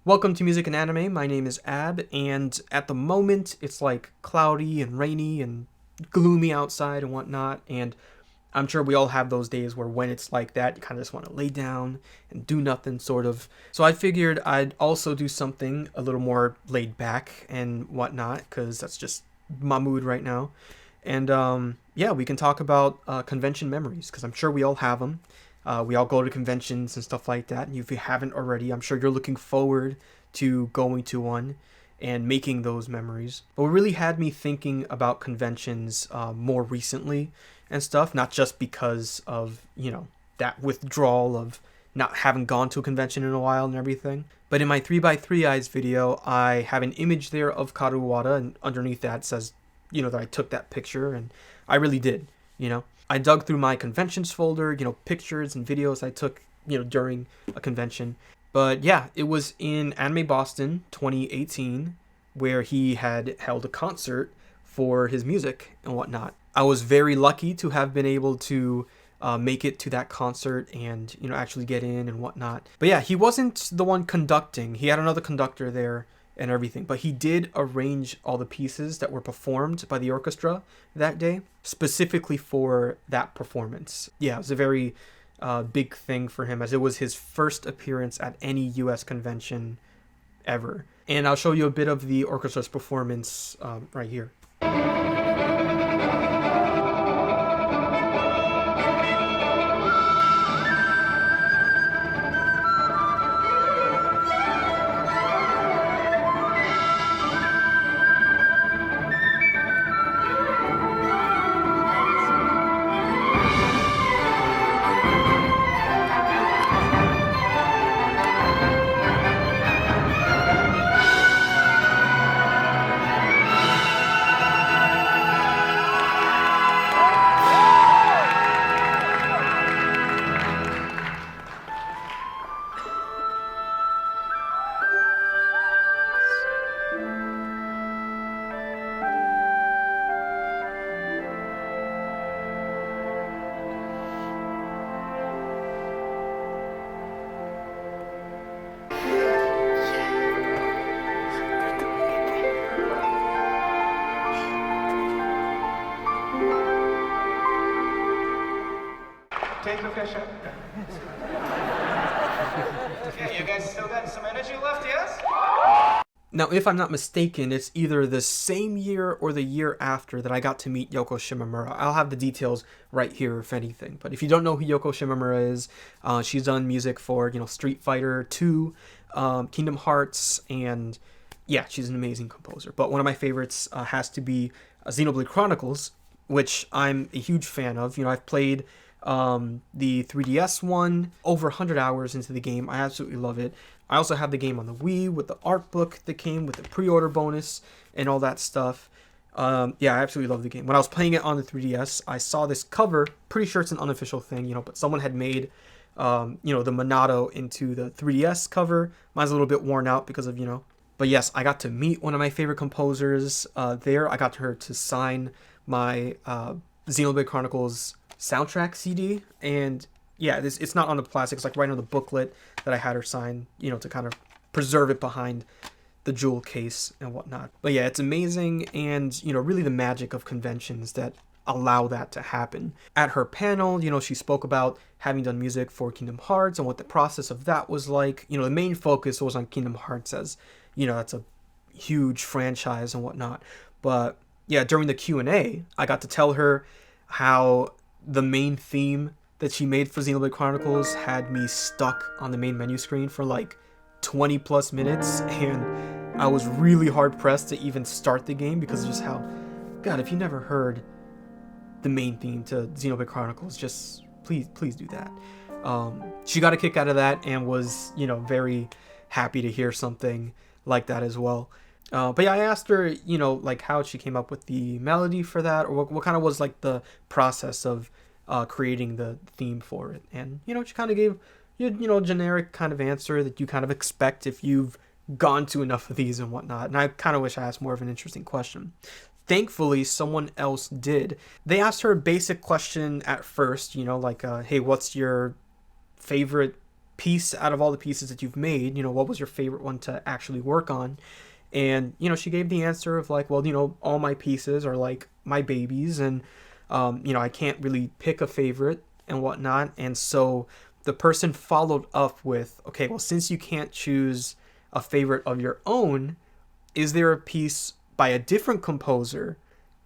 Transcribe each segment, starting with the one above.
Welcome to Music and Anime. My name is Ab, and at the moment it's like cloudy and rainy and gloomy outside and whatnot. And I'm sure we all have those days where when it's like that, you kind of just want to lay down and do nothing, sort of. So I figured I'd also do something a little more laid back and whatnot, because that's just my mood right now. And yeah, we can talk about convention memories, because I'm sure we all have them. We all go to conventions and stuff like that. And if you haven't already, I'm sure you're looking forward to going to one and making those memories. But what really had me thinking about conventions more recently and stuff, not just because of, that withdrawal of not having gone to a convention in a while and everything. But in my 3x3 Eyes video, I have an image there of Karuwara, and underneath that says, that I took that picture, and I really did. I dug through my conventions folder, pictures and videos I took, during a convention. But yeah, it was in Anime Boston 2018 where he had held a concert for his music and whatnot. I was very lucky to have been able to make it to that concert and, actually get in and whatnot. But yeah, he wasn't the one conducting. He had another conductor there and everything, but he did arrange all the pieces that were performed by the orchestra that day specifically for that performance. Yeah, it was a very big thing for him, as it was his first appearance at any US convention ever. And I'll show you a bit of the orchestra's performance right here. Take the fish out. Okay, you guys still got some energy left, yes? Now, if I'm not mistaken, it's either the same year or the year after that I got to meet Yoko Shimamura. I'll have the details right here, if anything. But if you don't know who Yoko Shimamura is, she's done music for, Street Fighter 2, Kingdom Hearts, and yeah, she's an amazing composer. But one of my favorites has to be Xenoblade Chronicles, which I'm a huge fan of. I've played the 3DS one, over 100 hours into the game. I absolutely love it. I also have the game on the Wii with the art book that came with the pre-order bonus and all that stuff. Yeah, I absolutely love the game. When I was playing it on the 3DS, I saw this cover. Pretty sure it's an unofficial thing, but someone had made, the Monado into the 3DS cover. Mine's a little bit worn out because of, But yes, I got to meet one of my favorite composers there. I got her to sign my Xenoblade Chronicles soundtrack CD, and yeah, it's not on the plastic, it's like right on the booklet that I had her sign, to kind of preserve it behind the jewel case and whatnot. But yeah, it's amazing, and really the magic of conventions that allow that to happen. At her panel, she spoke about having done music for Kingdom Hearts and what the process of that was like. The main focus was on Kingdom Hearts, as that's a huge franchise and whatnot. But yeah, during the Q&A, I got to tell her how the main theme that she made for Xenoblade Chronicles had me stuck on the main menu screen for like 20 plus minutes, and I was really hard pressed to even start the game because of just how, God, if you never heard the main theme to Xenoblade Chronicles, just please do that. She got a kick out of that and was, very happy to hear something like that as well. But yeah, I asked her, like how she came up with the melody for that, or what kind of was like the process of creating the theme for it. And, she kind of gave, a generic kind of answer that you kind of expect if you've gone to enough of these and whatnot. And I kind of wish I asked more of an interesting question. Thankfully, someone else did. They asked her a basic question at first, like, hey, what's your favorite piece out of all the pieces that you've made, what was your favorite one to actually work on? And, she gave the answer of like, well, all my pieces are like my babies, and, I can't really pick a favorite and whatnot. And so the person followed up with, okay, well, since you can't choose a favorite of your own, is there a piece by a different composer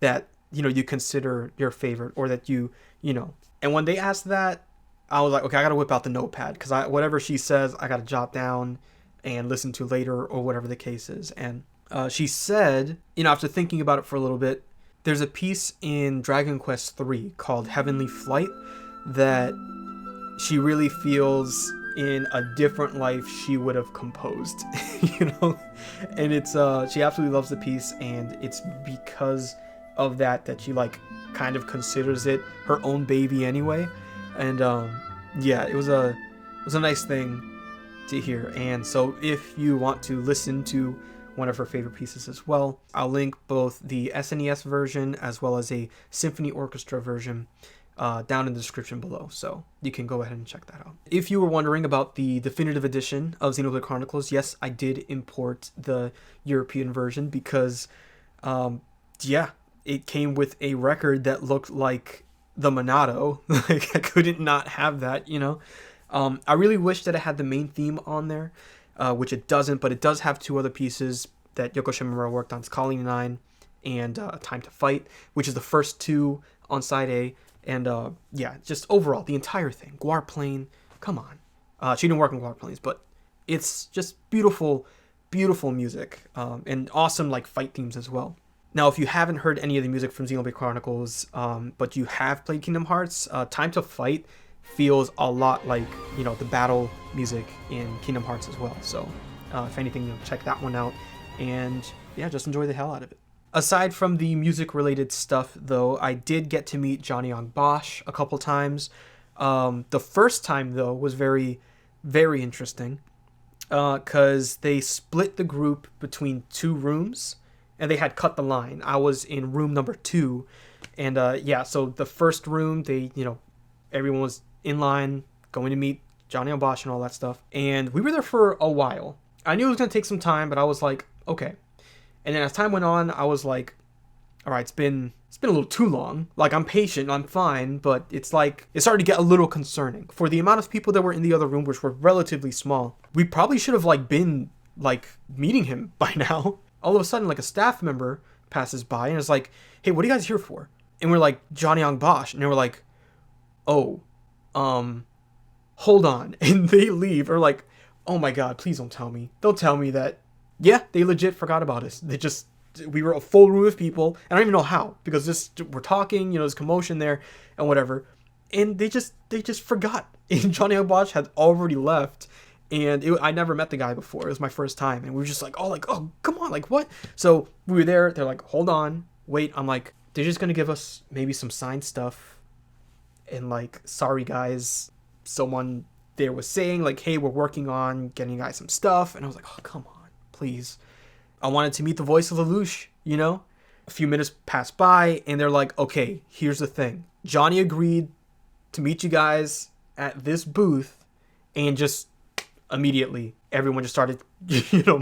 that, you consider your favorite, or that and when they asked that, I was like, okay, I got to whip out the notepad, because whatever she says, I got to jot down and listen to later, or whatever the case is. And she said, after thinking about it for a little bit, there's a piece in Dragon Quest III called Heavenly Flight that she really feels in a different life she would have composed, and it's she absolutely loves the piece, and it's because of that she like kind of considers it her own baby anyway. And it was a nice thing to hear. And so if you want to listen to one of her favorite pieces as well, I'll link both the SNES version as well as a symphony orchestra version down in the description below, so you can go ahead and check that out. If you were wondering about the definitive edition of Xenoblade Chronicles, yes, I did import the European version because it came with a record that looked like the Monado. Like, I couldn't not have that, I really wish that it had the main theme on there, which it doesn't, but it does have two other pieces that Yoko Shimamura worked on. It's Colony 9 and Time to Fight, which is the first two on side A. And just overall, the entire thing. Guar Plain, come on. She didn't work on Guar Plains, but it's just beautiful, beautiful music, and awesome like fight themes as well. Now, if you haven't heard any of the music from Xenoblade Chronicles, but you have played Kingdom Hearts, Time to Fight feels a lot like, the battle music in Kingdom Hearts as well. So, if anything, check that one out, and just enjoy the hell out of it. Aside from the music-related stuff, though, I did get to meet Johnny Young Bosch a couple times. The first time, though, was very, very interesting, because they split the group between two rooms, and they had cut the line. I was in room number 2, and so the first room, they, everyone was in line, going to meet Johnny Young Bosch and all that stuff, and we were there for a while. I knew it was going to take some time, but I was like, okay. And then as time went on, I was like, all right, it's been a little too long. Like, I'm patient, I'm fine, but it's like, it started to get a little concerning. For the amount of people that were in the other room, which were relatively small, we probably should have like been like meeting him by now. All of a sudden, like, a staff member passes by and is like, hey, what are you guys here for? And we're like, Johnny Young Bosch. And they were like, oh, hold on. And they leave. Or like, oh my God, please don't tell me. Don't tell me that. Yeah, they legit forgot about us. We were a full room of people, and I don't even know how, because we're talking, there's commotion there and whatever, and they just forgot. And Johnny Young Bosch had already left, and I never met the guy before. It was my first time, and we were just like, oh, come on, like, what? So we were there. They're like, hold on, wait. I'm like, they're just gonna give us maybe some signed stuff, and like, sorry guys, someone there was saying like, hey, we're working on getting you guys some stuff, and I was like, oh, come on. Please. I wanted to meet the voice of Lelouch, A few minutes passed by, and they're like, okay, here's the thing. Johnny agreed to meet you guys at this booth, and just immediately, everyone just started,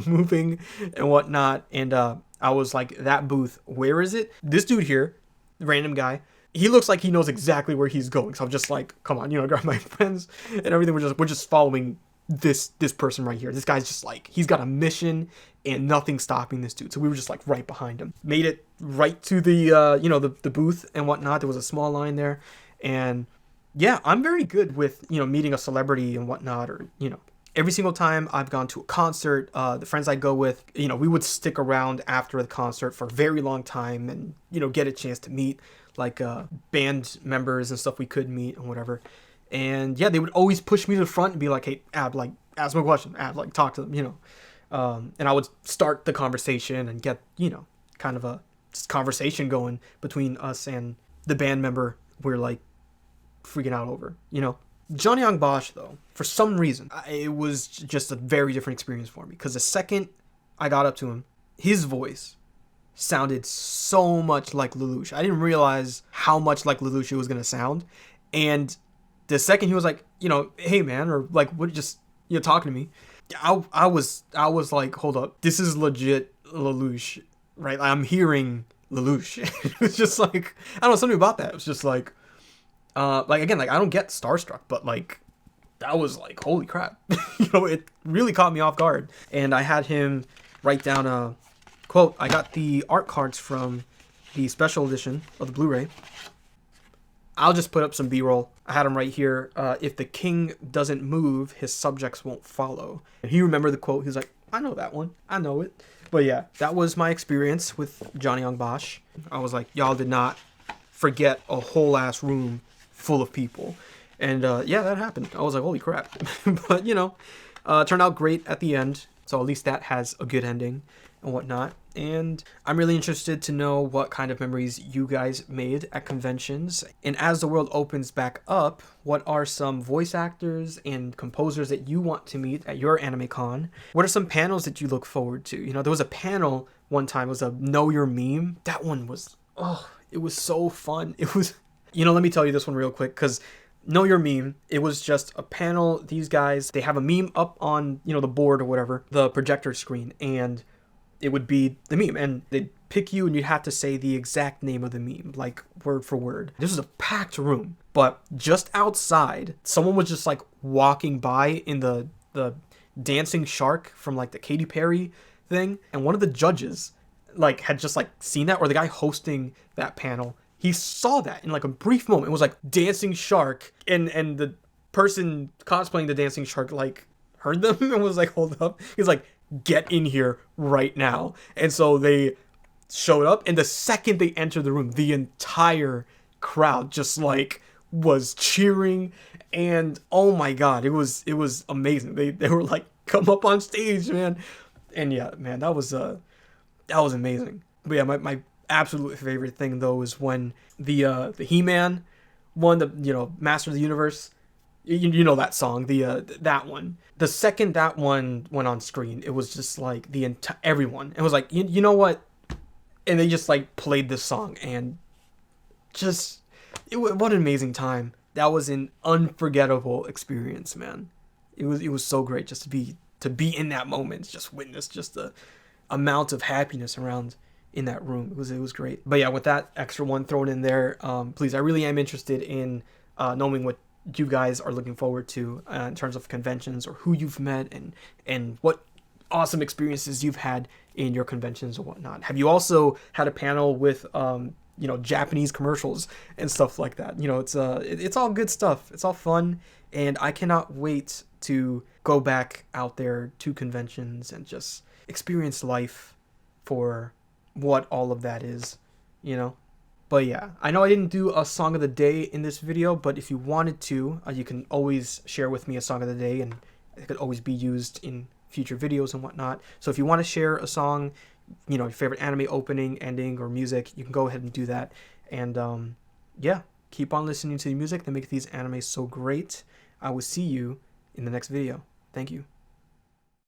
moving and whatnot, and I was like, that booth, where is it? This dude here, the random guy, he looks like he knows exactly where he's going, so I'm just like, come on, grab my friends and everything, we're just following this person right here. This guy's just like, he's got a mission and nothing's stopping this dude. So we were just like right behind him. Made it right to the the booth and whatnot. There was a small line there, and I'm very good with meeting a celebrity and whatnot, or every single time I've gone to a concert, the friends I go with, we would stick around after the concert for a very long time, and get a chance to meet like band members and stuff we could meet and whatever. And they would always push me to the front and be like, hey, Ab, like, ask me a question. Ab, like, talk to them, and I would start the conversation and get, kind of a conversation going between us and the band member we're, like, freaking out over, Johnny Young Bosch, though, for some reason, it was just a very different experience for me. Because the second I got up to him, his voice sounded so much like Lelouch. I didn't realize how much like Lelouch it was going to sound. And the second he was like, hey man, or like, what, just You're talking to me. I was like, hold up, this is legit Lelouch, right? I'm hearing Lelouch. It was just like, I don't know, something about that. It was just like again, like I don't get starstruck, but like that was like, holy crap. It really caught me off guard. And I had him write down a quote. I got the art cards from the special edition of the Blu-ray. I'll just put up some B-roll. I had him right here. If the king doesn't move, his subjects won't follow. And he remembered the quote. He's like, I know that one. I know it. But yeah, that was my experience with Johnny Young Bosch. I was like, y'all did not forget a whole ass room full of people. And yeah, that happened. I was like, holy crap. But turned out great at the end. So at least that has a good ending and whatnot. And I'm really interested to know what kind of memories you guys made at conventions. And as the world opens back up, what are some voice actors and composers that you want to meet at your anime con? What are some panels that you look forward to? There was a panel one time, it was a Know Your Meme. That one was, it was so fun. It was, let me tell you this one real quick, because Know Your Meme, it was just a panel. These guys, they have a meme up on, the board or whatever, the projector screen, and it would be the meme, and they'd pick you and you'd have to say the exact name of the meme, like word for word. This was a packed room, but just outside, someone was just like walking by in the dancing shark from like the Katy Perry thing, and one of the judges like had just like seen that, or the guy hosting that panel, he saw that in like a brief moment. It was like dancing shark, and the person cosplaying the dancing shark like heard them and was like, hold up. He's like, get in here right now. And so they showed up, and the second they entered the room, the entire crowd just like was cheering, and oh my god, it was amazing. They were like, come up on stage, man. And yeah, man, that was amazing. But yeah, my absolute favorite thing though is when the He-Man won, the Master of the Universe. You know that song, that one. The second that one went on screen, it was just like everyone. It was like, you know what? And they just like played this song, and just what an amazing time. That was an unforgettable experience, man. It was so great just to be in that moment, just witness just the amount of happiness around in that room. It was great. But yeah, with that extra one thrown in there, please, I really am interested in knowing what you guys are looking forward to in terms of conventions, or who you've met, and what awesome experiences you've had in your conventions or whatnot. Have you also had a panel with Japanese commercials and stuff like that? It's all good stuff. It's all fun, and I cannot wait to go back out there to conventions and just experience life for what all of that is. But yeah, I know I didn't do a song of the day in this video, but if you wanted to, you can always share with me a song of the day, and it could always be used in future videos and whatnot. So if you want to share a song, your favorite anime opening, ending, or music, you can go ahead and do that. And yeah, keep on listening to the music that makes these animes so great. I will see you in the next video. Thank you.